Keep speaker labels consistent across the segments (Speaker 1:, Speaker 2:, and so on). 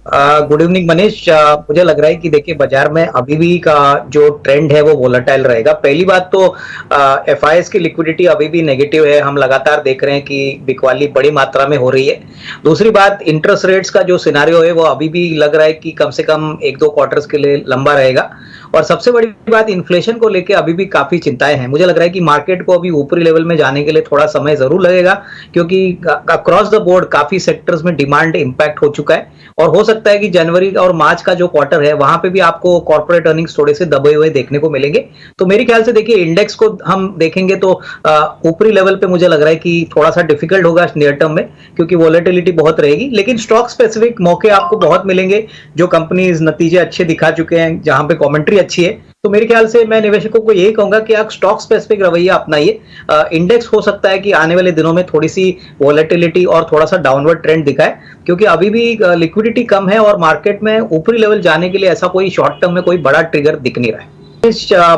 Speaker 1: Good evening Manish. मुझे लग रहा है कि देखिए बाजार में अभी भी का जो ट्रेंड है वो वोलेटाइल रहेगा। पहली बात तो एफआईएस की लिक्विडिटी अभी भी नेगेटिव है, हम लगातार देख रहे हैं कि बिकवाली बड़ी मात्रा में हो रही है। दूसरी बात, इंटरेस्ट रेट्स का जो सिनारियो है वो अभी भी लग रहा है कि कम से कम एक दो क्वार्टर्स के लिए लंबा रहेगा। और सबसे बड़ी बात, इन्फ्लेशन को लेकर अभी भी काफी चिंताएं हैं। मुझे लग रहा है कि मार्केट को अभी ऊपरी लेवल में जाने के लिए थोड़ा समय जरूर लगेगा, क्योंकि अक्रॉस द बोर्ड काफी सेक्टर्स में डिमांड इंपैक्ट हो चुका है। और हो सकता है कि जनवरी और मार्च का जो क्वार्टर है वहां पे भी आपको कॉर्पोरेट अर्निंग्स थोड़े से दबे हुए देखने को मिलेंगे। तो मेरे ख्याल से देखिए इंडेक्स को हम देखेंगे तो ऊपरी लेवल पे मुझे लग रहा है कि थोड़ा सा डिफिकल्ट होगा नियर टर्म में, क्योंकि वॉलेटिलिटी बहुत रहेगी। लेकिन स्टॉक स्पेसिफिक मौके आपको बहुत मिलेंगे, जो कंपनीज नतीजे अच्छे दिखा चुके हैं, जहां पे कमेंट्री अच्छी है। तो मेरे ख्याल से मैं निवेशकों को यही कहूंगा कि आप स्टॉक स्पेसिफिक रवैया अपनाइए। इंडेक्स हो सकता है कि आने वाले दिनों में थोड़ी सी वॉलेटिलिटी और थोड़ा सा डाउनवर्ड ट्रेंड दिखाए, क्योंकि अभी भी लिक्विडिटी कम है और मार्केट में ऊपरी लेवल जाने के लिए ऐसा कोई शॉर्ट टर्म में कोई बड़ा ट्रिगर दिख नहीं रहा है।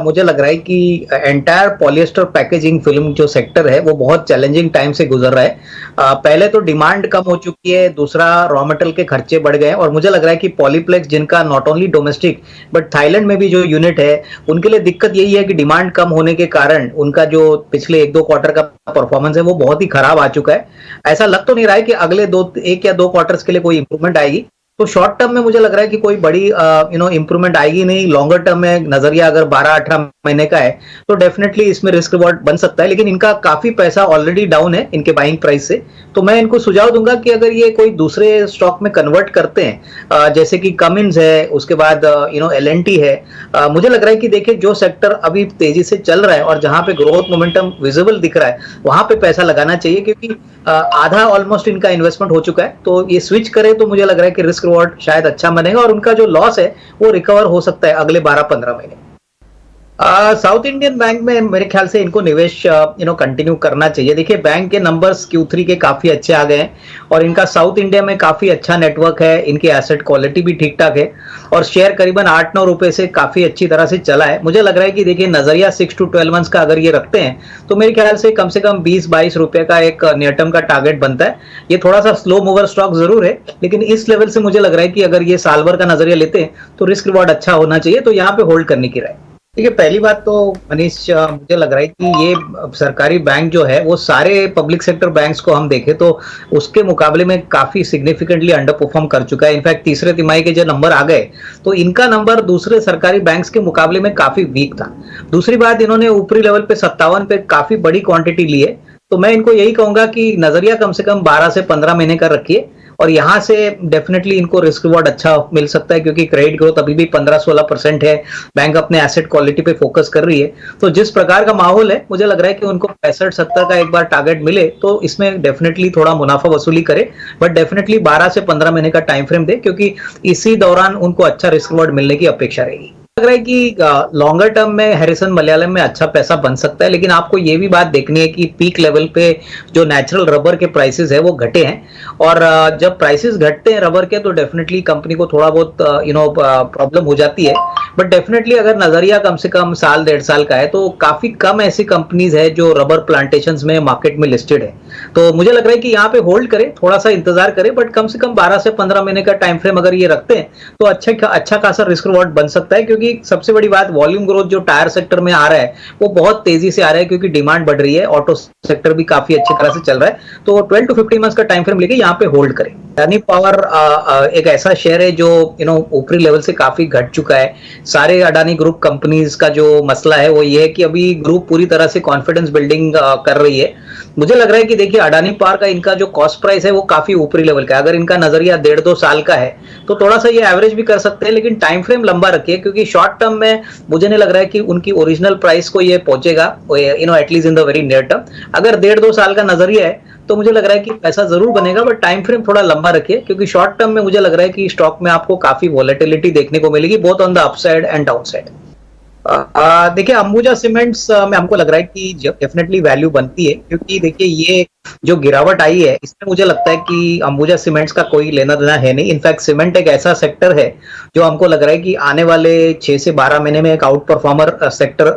Speaker 1: मुझे लग रहा है कि एंटायर पॉलिएस्टर पैकेजिंग फिल्म जो सेक्टर है वो बहुत चैलेंजिंग टाइम से गुजर रहा है। पहले तो डिमांड कम हो चुकी है, दूसरा रॉ मटेरियल के खर्चे बढ़ गए और मुझे लग रहा है कि पॉलीप्लेक्स, जिनका not only domestic but Thailand में भी जो यूनिट है, उनके लिए दिक्कत यही है कि डिमांड कम होने के कारण उनका जो पिछले एक दो क्वार्टर का परफॉर्मेंस है वो बहुत ही खराब आ चुका है। ऐसा लग तो नहीं रहा है कि अगले एक या दो क्वार्टर्स के लिए कोई इंप्रूवमेंट आएगी। तो शॉर्ट टर्म में मुझे लग रहा है कि कोई बड़ी इंप्रूवमेंट आएगी नहीं। लॉन्गर टर्म में नजरिया अगर 12-18 महीने का है तो डेफिनेटली इसमें रिस्क रिवॉर्ड बन सकता है, लेकिन इनका काफी पैसा ऑलरेडी डाउन है इनके बाइंग प्राइस से। तो मैं इनको सुझाव दूंगा कि अगर ये कोई दूसरे स्टॉक में कन्वर्ट करते हैं, जैसे कि कमिंस है, उसके बाद एलएनटी है, मुझे लग रहा है कि देखिए जो सेक्टर अभी तेजी से चल रहा है और जहां पे ग्रोथ मोमेंटम विजिबल दिख रहा है वहां पे पैसा लगाना चाहिए, क्योंकि आधा ऑलमोस्ट इनका इन्वेस्टमेंट हो चुका है। तो ये स्विच करे तो मुझे लग रहा है कि रिस्क रिवॉर्ड शायद अच्छा बनेगा और उनका जो लॉस है वो रिकवर हो सकता है अगले 12-15 महीने। साउथ इंडियन बैंक में मेरे ख्याल से इनको निवेश कंटिन्यू करना चाहिए। देखिए बैंक के नंबर्स Q3 के काफी अच्छे आ गए हैं और इनका साउथ इंडिया में काफी अच्छा नेटवर्क है, इनकी एसेट क्वालिटी भी ठीक ठाक है और शेयर करीबन 8-9 रुपए से काफी अच्छी तरह से चला है। मुझे लग रहा है कि देखिए नजरिया 6 to 12 मंथ्स का अगर ये रखते हैं तो मेरे ख्याल से कम 20-22 रुपए का एक नियर टर्म का टारगेट बनता है। ये थोड़ा सा स्लो मूवर स्टॉक जरूर है, लेकिन इस लेवल से मुझे लग रहा है कि अगर ये साल भर का नजरिया लेते हैं तो रिस्क रिवॉर्ड अच्छा होना चाहिए, तो यहाँ पे होल्ड करने की राय। देखिए पहली बात तो मनीष, मुझे लग रहा है कि ये सरकारी बैंक जो है वो सारे पब्लिक सेक्टर बैंक्स को हम देखें तो उसके मुकाबले में काफी सिग्निफिकेंटली अंडर परफॉर्म कर चुका है। इनफैक्ट तीसरे तिमाही के जो नंबर आ गए तो इनका नंबर दूसरे सरकारी बैंक्स के मुकाबले में काफी वीक था। दूसरी बात, इन्होंने ऊपरी लेवल पे 57 पे काफी बड़ी क्वांटिटी ली है। तो मैं इनको यही कहूंगा कि नजरिया कम से कम 12 से 15 महीने का रखिए और यहाँ से डेफिनेटली इनको रिस्क रिवॉर्ड अच्छा मिल सकता है, क्योंकि क्रेडिट ग्रोथ अभी भी 15-16% है। बैंक अपने एसेट क्वालिटी पे फोकस कर रही है। तो जिस प्रकार का माहौल है मुझे लग रहा है कि उनको 65-70 का एक बार टारगेट मिले तो इसमें डेफिनेटली थोड़ा मुनाफा वसूली करे, बट डेफिनेटली 12 से 15 महीने का टाइम फ्रेम दे, क्योंकि इसी दौरान उनको अच्छा रिस्क रिवॉर्ड मिलने की अपेक्षा रहेगी। लग रहा है कि लॉन्गर टर्म में हैरिसन मलयालम में अच्छा पैसा बन सकता है, लेकिन आपको ये भी बात देखनी है कि पीक लेवल पे जो नेचुरल रबर के प्राइसेस है वो घटे हैं और जब प्राइसेस घटते हैं रबर के तो डेफिनेटली कंपनी को थोड़ा बहुत प्रॉब्लम हो जाती है। बट डेफिनेटली अगर नजरिया कम से कम साल 1.5 साल का है तो काफी कम ऐसी कंपनीज है जो रबर प्लांटेशंस में मार्केट में लिस्टेड है। तो मुझे लग रहा है कि यहाँ पे होल्ड करें, थोड़ा सा इंतजार करें, बट कम से कम 12 से 15 महीने का टाइम फ्रेम अगर ये रखते हैं तो अच्छा खासा रिस्क रिवॉर्ड बन सकता है। क्योंकि सबसे बड़ी बात, वॉल्यूम ग्रोथ जो टायर सेक्टर में आ रहा है वो बहुत तेजी से आ रहा है, क्योंकि डिमांड बढ़ रही है, ऑटो सेक्टर भी काफी अच्छी तरह से चल रहा है। तो 12 to 15 मंथ्स का टाइम फ्रेम लेके यहाँ पे होल्ड करें। अडानी पावर एक ऐसा शेयर है जो ऊपरी लेवल से काफी घट चुका है। सारे अडानी ग्रुप कंपनीज का जो मसला है वो ये है कि अभी ग्रुप पूरी तरह से कॉन्फिडेंस बिल्डिंग कर रही है। मुझे लग रहा है कि देखिए अडानी पावर का इनका जो कॉस्ट प्राइस है वो काफी ऊपरी लेवल का है। अगर इनका नजरिया 1.5-2 साल का है तो थोड़ा सा ये एवरेज भी कर सकते हैं, लेकिन टाइम फ्रेम लंबा रखिए, क्योंकि शॉर्ट टर्म में मुझे नहीं लग रहा है कि उनकी ओरिजिनल प्राइस को ये पहुंचेगा at least in the very near term. अगर 1.5-2 साल का नजरिया है तो मुझे लग रहा है कि पैसा जरूर बनेगा, बट टाइम फ्रेम थोड़ा लंबा रखिए, क्योंकि शॉर्ट टर्म में मुझे लग रहा है कि स्टॉक में आपको काफी वॉलेटिलिटी देखने को मिलेगी, both on the upside and downside. देखिए अंबुजा सीमेंट्स में हमको लग रहा है कि डेफिनेटली वैल्यू बनती है, क्योंकि देखिए ये जो गिरावट आई है इसमें मुझे लगता है कि अंबुजा सीमेंट्स का कोई लेना देना है नहीं। इनफैक्ट सीमेंट एक ऐसा सेक्टर है जो हमको लग रहा है कि आने वाले 6 से 12 महीने में एक आउट परफॉर्मर सेक्टर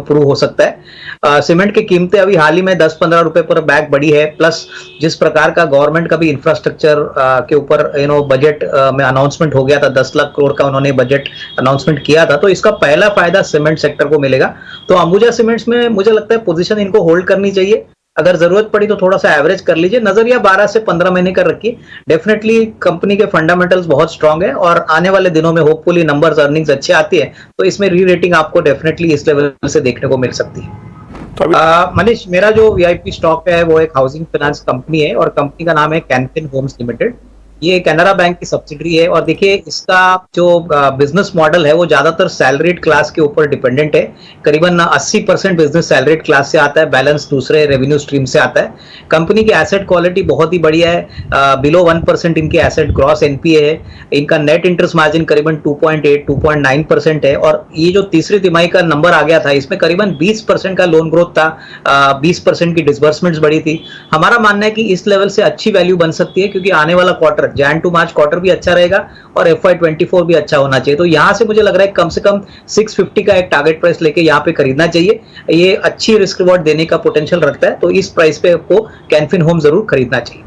Speaker 1: प्रूव हो सकता है। सीमेंट की कीमतें अभी हाल ही में 10-15 रुपए पर बैग बढ़ी है, प्लस जिस प्रकार का गवर्नमेंट का भी इंफ्रास्ट्रक्चर के ऊपर बजट में अनाउंसमेंट हो गया था, 10 लाख करोड़ का उन्होंने बजट अनाउंसमेंट किया था, तो इसका पहला फायदा सीमेंट सेक्टर को मिलेगा। तो अंबुजा सीमेंट्स में मुझे लगता है पोजीशन इनको होल्ड करनी चाहिए। अगर जरूरत पड़ी तो थोड़ा सा एवरेज कर लीजिए, नजरिया 12 से 15 महीने का रखिए। डेफिनेटली कंपनी के फंडामेंटल्स बहुत स्ट्रांग है और आने वाले दिनों में होपफुली नंबर्स अर्निंग्स अच्छे आती है तो इसमें री रेटिंग आपको डेफिनेटली इस लेवल से देखने को मिल सकती है।
Speaker 2: तो
Speaker 1: मनीष, मेरा जो वीआईपी स्टॉक है वो एक हाउसिंग फाइनेंस कंपनी है और कंपनी का नाम है कैनफिन होम्स लिमिटेड। ये कैनरा बैंक की सब्सिडरी है और देखिए इसका जो बिजनेस मॉडल है वो ज्यादातर सैलरीड क्लास के ऊपर डिपेंडेंट है। करीबन 80% बिजनेस सैलरीड क्लास से आता है, बैलेंस दूसरे रेवेन्यू स्ट्रीम से आता है। कंपनी की एसेट क्वालिटी बहुत ही बढ़िया है, बिलो 1% इनकी एसेट ग्रॉस एनपीए है। इनका नेट इंटरेस्ट मार्जिन करीबन 2.8-2.9% है और ये जो तीसरी तिमाही का नंबर आ गया था इसमें करीबन 20% का लोन ग्रोथ था, 20% की डिसबर्समेंट्स बढ़ी थी। हमारा मानना है कि इस लेवल से अच्छी वैल्यू बन सकती है क्योंकि आने वाला quarter Jan to March quarter भी अच्छा रहेगा और FY24 भी अच्छा होना चाहिए। तो यहां से मुझे लग रहा है कम से कम 650 का एक टारगेट प्राइस लेके यहां पे खरीदना चाहिए। ये अच्छी रिस्क रिवॉर्ड देने का पोटेंशियल रखता है, तो इस प्राइस पे आपको कैनफिन होम जरूर खरीदना चाहिए।